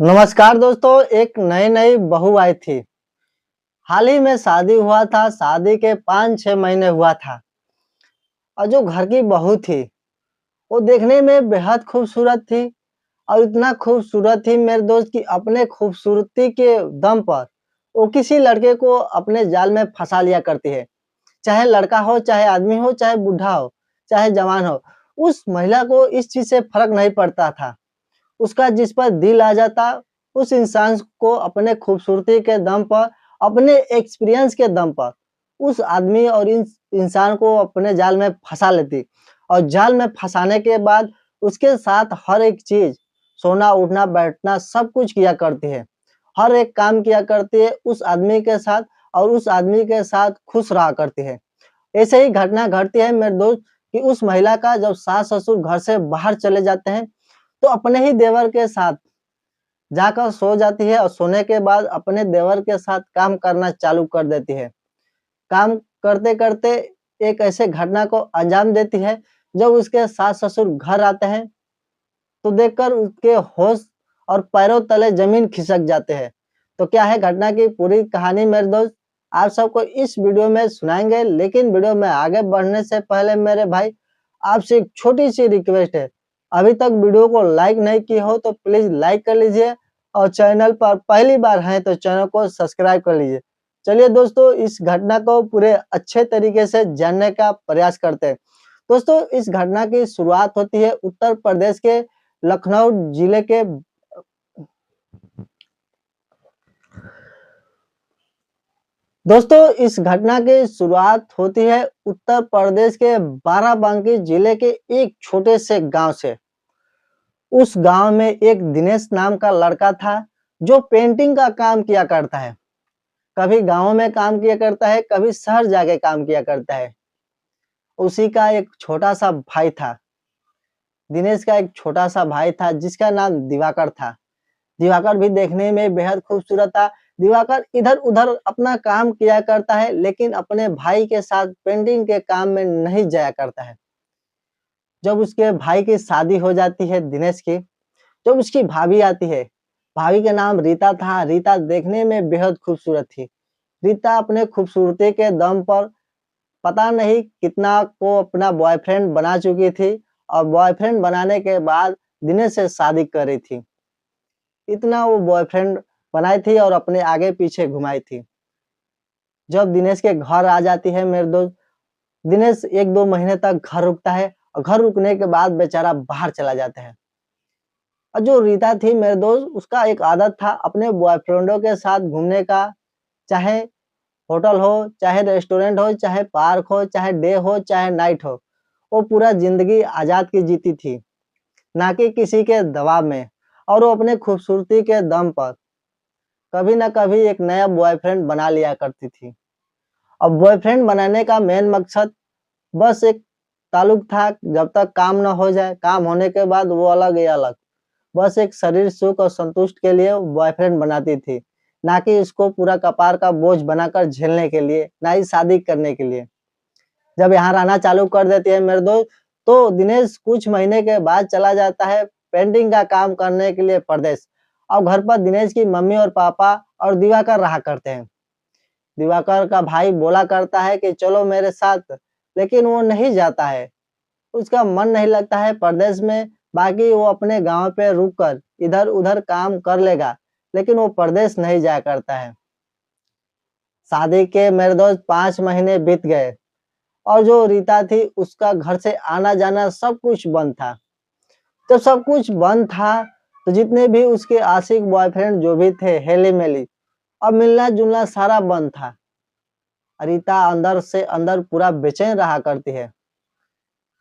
नमस्कार दोस्तों, एक नई नई बहू आई थी। हाल ही में शादी हुआ था, शादी के 5-6 महीने हुआ था और जो घर की बहू थी, वो देखने में बेहद खूबसूरत थी और इतना खूबसूरत थी मेरे दोस्त कि अपने खूबसूरती के दम पर वो किसी लड़के को अपने जाल में फँसा लिया करती है। चाहे लड़का हो, चाहे आदमी हो, चाहे बूढ़ा हो, चाहे जवान हो, उस महिला को इस चीज़ से फ़र्क नहीं पड़ता था। उसका जिस पर दिल आ जाता, उस इंसान को अपने खूबसूरती के दम पर, अपने एक्सपीरियंस के दम पर, उस आदमी और इंसान को अपने जाल में फँसा लेती और जाल में फँसाने के बाद उसके साथ हर एक चीज़, सोना, उठना, बैठना सब कुछ किया करती है। हर एक काम किया करती है उस आदमी के साथ और उस आदमी के साथ खुश रहा करती है। ऐसे ही घटना घटती है मेरे दोस्त कि उस महिला का जब सास-ससुर घर से बाहर चले जाते हैं, तो अपने ही देवर के साथ जाकर सो जाती है और सोने के बाद अपने देवर के साथ काम करना चालू कर देती है। काम करते-करते एक ऐसे घटना को अंजाम देती है, जब उसके सास-ससुर घर आते हैं, तो देखकर उसके होश और पैरों तले ज़मीन खिसक जाते हैं। तो क्या है घटना की पूरी कहानी मेरे दोस्त, आप सबको इस वीडियो में सुनाएँगे, लेकिन वीडियो में आगे बढ़ने से पहले मेरे भाई, आपसे एक छोटी-सी रिक्वेस्ट है। अभी तक वीडियो को लाइक नहीं किए हो तो प्लीज़ लाइक कर लीजिए और चैनल पर पहली बार हैं तो चैनल को सब्सक्राइब कर लीजिए। चलिए दोस्तों, इस घटना को पूरे अच्छे तरीके से जानने का प्रयास करते हैं। दोस्तों, इस घटना की शुरुआत होती है उत्तर प्रदेश के लखनऊ जिले के दोस्तों, इस घटना की शुरुआत होती है उत्तर प्रदेश के बाराबंकी जिले के एक छोटे से गांव से। उस गांव में एक दिनेश नाम का लड़का था, जो पेंटिंग का काम किया करता है। कभी गाँव में काम किया करता है, कभी शहर जाके काम किया करता है। उसी का एक छोटा-सा भाई था। दिनेश का एक छोटा-सा भाई था जिसका नाम दिवाकर था। दिवाकर भी देखने में बेहद खूबसूरत था। दिवाकर इधर-उधर अपना काम किया करता है, लेकिन अपने भाई के साथ पेंटिंग के काम में नहीं जाया करता है। जब उसके भाई की शादी हो जाती है दिनेश की, जब उसकी भाभी आती है, भाभी का नाम रीता था। रीता देखने में बेहद खूबसूरत थी। रीता अपने खूबसूरती के दम पर पता नहीं कितना को अपना बॉयफ्रेंड बना चुकी थी और बॉयफ्रेंड बनाने के बाद दिनेश से शादी कर रही थी। इतना वो बॉयफ्रेंड बनाई थी और अपने आगे-पीछे घुमाई थी। जब दिनेश के घर आ जाती है मेरे दोस्त, दिनेश 1-2 महीने तक घर रुकता है और घर रुकने के बाद बेचारा बाहर चला जाता है। और जो रीता थी मेरे दोस्त, उसका एक आदत था अपने बॉयफ्रेंडों के साथ घूमने का, चाहे होटल हो, चाहे रेस्टोरेंट हो, चाहे पार्क हो, चाहे डे हो, चाहे नाइट हो। वो पूरा ज़िंदगी आज़ाद की जीती थी, ना कि किसी के दबाव में और वो अपने खूबसूरती के दम पर कभी न कभी एक नया बॉयफ्रेंड बना लिया करती थी। अब बॉयफ्रेंड बनाने का मेन मकसद बस एक ताल्लुक था, जब तक काम ना हो जाए, काम होने के बाद वो अलग ही अलग। बस एक शरीर सुख और संतुष्ट के लिए बॉयफ्रेंड बनाती थी, ना कि इसको पूरा कपार का बोझ बनाकर झेलने के लिए, ना ही शादी करने के लिए। जब यहाँ रहना चालू कर देती है मेरे दोस्त, तो दिनेश कुछ महीने के बाद चला जाता है पेंटिंग का काम करने के लिए प्रदेश। और घर पर दिनेश की मम्मी और पापा और दिवाकर रहा करते हैं। दिवाकर का भाई बोला करता है कि चलो मेरे साथ, लेकिन वो नहीं जाता है। उसका मन नहीं लगता है परदेश में, बाकी वो अपने गाँव पे रुक कर इधर-उधर काम कर लेगा, लेकिन वो परदेश नहीं जाया करता है। शादी के मेरे दोस्त 5 महीने बीत गए और जो रीता थी उसका घर से आना-जाना सब कुछ बंद था। जब सब कुछ बंद था, तो जितने भी उसके आशिक बॉयफ्रेंड जो भी थे हेली-मेली, अब मिलना-जुलना सारा बंद था। रीता अंदर से अंदर पूरा बेचैन रहा करती है।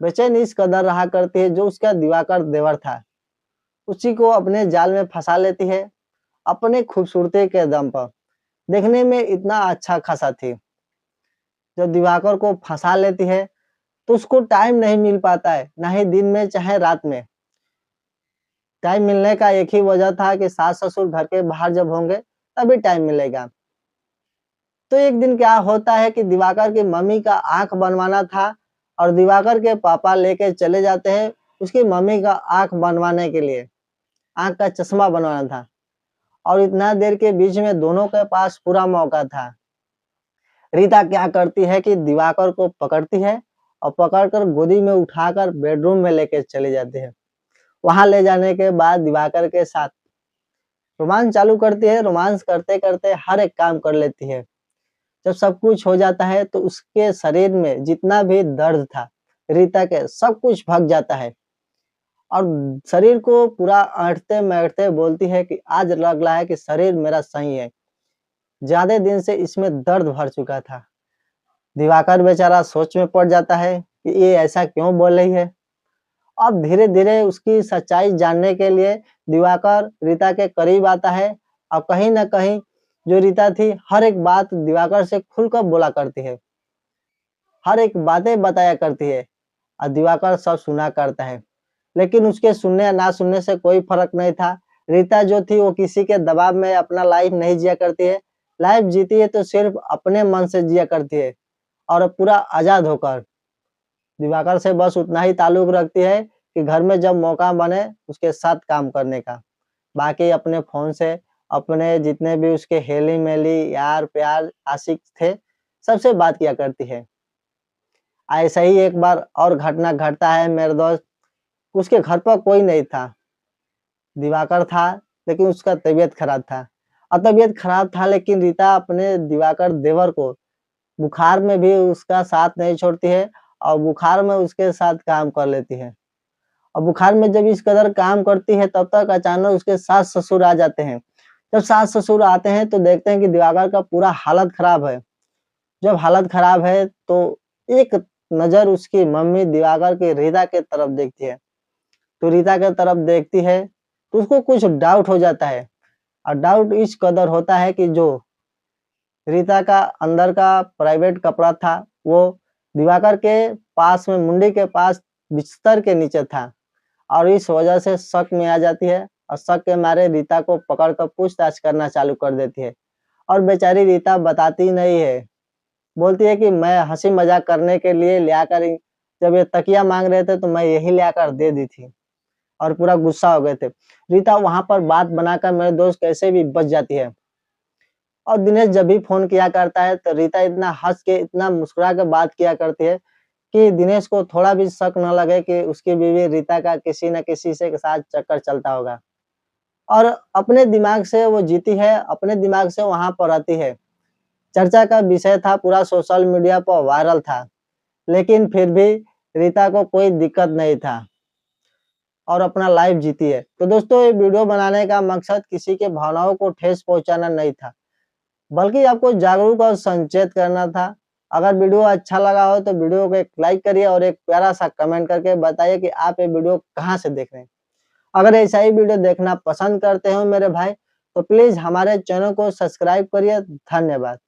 बेचैन इस कदर रहा करती है, जो उसका दिवाकर देवर था, उसी को अपने जाल में फँसा लेती है, अपने खूबसूरती के दम पर। देखने में इतना अच्छा खासा थी। जब दिवाकर को फँसा लेती है, तो उसको टाइम नहीं मिल पाता है, ना ही दिन में चाहे रात में। टाइम मिलने का एक ही वजह था कि सास-ससुर घर के बाहर जब होंगे, तभी टाइम मिलेगा। तो एक दिन क्या होता है कि दिवाकर की मम्मी का आँख बनवाना था और दिवाकर के पापा लेके चले जाते हैं उसकी मम्मी का आँख बनवाने के लिए, आँख का चश्मा बनवाना था। और इतना देर के बीच में दोनों के पास पूरा मौका था। रीता क्या करती है कि दिवाकर को पकड़ती है और पकड़कर गोदी में उठाकर बेडरूम में लेके चली जाती है। वहां ले जाने के बाद दिवाकर के साथ रोमांस चालू करती है। रोमांस करते करते हर एक काम कर लेती है। जब सब कुछ हो जाता है तो उसके शरीर में जितना भी दर्द था रीता के, सब कुछ भाग जाता है और शरीर को पूरा ऐंठते मैठते बोलती है कि आज लग रहा है कि शरीर मेरा सही है, ज्यादा दिन से इसमें दर्द भर चुका था। दिवाकर बेचारा सोच में पड़ जाता है कि ये ऐसा क्यों बोल रही है। अब धीरे धीरे उसकी सच्चाई जानने के लिए दिवाकर रीता के करीब आता है और कहीं ना कहीं जो रीता थी हर एक बात दिवाकर से खुलकर बोला करती है, हर एक बातें बताया करती है और दिवाकर सब सुना करता है। लेकिन उसके सुनने या ना सुनने से कोई फर्क नहीं था। रीता जो थी वो किसी के दबाव में अपना लाइफ नहीं जिया करती है। लाइफ जीती है तो सिर्फ अपने मन से जिया करती है और पूरा आजाद होकर। दिवाकर से बस उतना ही ताल्लुक रखती है कि घर में जब मौका बने उसके साथ काम करने का। बाकी अपने फोन से अपने जितने भी उसके हेली मेली यार प्यार आशिक थे सबसे बात किया करती है। ऐसा ही एक बार और घटना घटता है मेरे दोस्त। उसके घर पर कोई नहीं था, दिवाकर था, लेकिन उसका तबीयत खराब था। और तबीयत खराब था लेकिन रीता अपने दिवाकर देवर को बुखार में भी उसका साथ नहीं छोड़ती है और बुखार में उसके साथ काम कर लेती है। और बुखार में जब इस कदर काम करती है तब तक अचानक उसके सास ससुर आ जाते हैं। जब सास ससुर आते हैं तो देखते हैं कि दिवाकर का पूरा हालत खराब है। जब हालत खराब है तो एक नजर उसकी मम्मी दिवाकर की रीता के तरफ देखती है। तो रीता के तरफ देखती है तो उसको कुछ डाउट हो जाता है और डाउट इस कदर होता है कि जो रीता का अंदर का प्राइवेट कपड़ा था वो दिवाकर के पास में मुंडी के पास बिस्तर के नीचे था और इस वजह से शक में आ जाती है और शक के मारे रीता को पकड़कर पूछताछ करना चालू कर देती है। और बेचारी रीता बताती नहीं है, बोलती है कि मैं हंसी मजाक करने के लिए जब ये तकिया मांग रहे थे तो मैं यही लाकर दे दी थी और पूरा गुस्सा हो गए थे। रीता वहां पर बात बनाकर मेरे दोस्त कैसे भी बच जाती है। और दिनेश जब भी फोन किया करता है तो रीता इतना हंस के इतना मुस्कुरा के बात किया करती है कि दिनेश को थोड़ा भी शक न लगे कि उसकी बीवी रीता का किसी न किसी से के साथ चक्कर चलता होगा। और अपने दिमाग से वो जीती है, अपने दिमाग से वहां पर रहती है। चर्चा का विषय था, पूरा सोशल मीडिया पर वायरल था, लेकिन फिर भी रीता को कोई दिक्कत नहीं था और अपना लाइफ जीती है। तो दोस्तों ये वीडियो बनाने का मकसद किसी के भावनाओं को ठेस पहुंचाना नहीं था, बल्कि आपको जागरूक और संचेत करना था। अगर वीडियो अच्छा लगा हो तो वीडियो को एक लाइक करिए और एक प्यारा सा कमेंट करके बताइए कि आप ये वीडियो कहाँ से देख रहे हैं। अगर ऐसा ही वीडियो देखना पसंद करते हो मेरे भाई तो प्लीज हमारे चैनल को सब्सक्राइब करिए। धन्यवाद।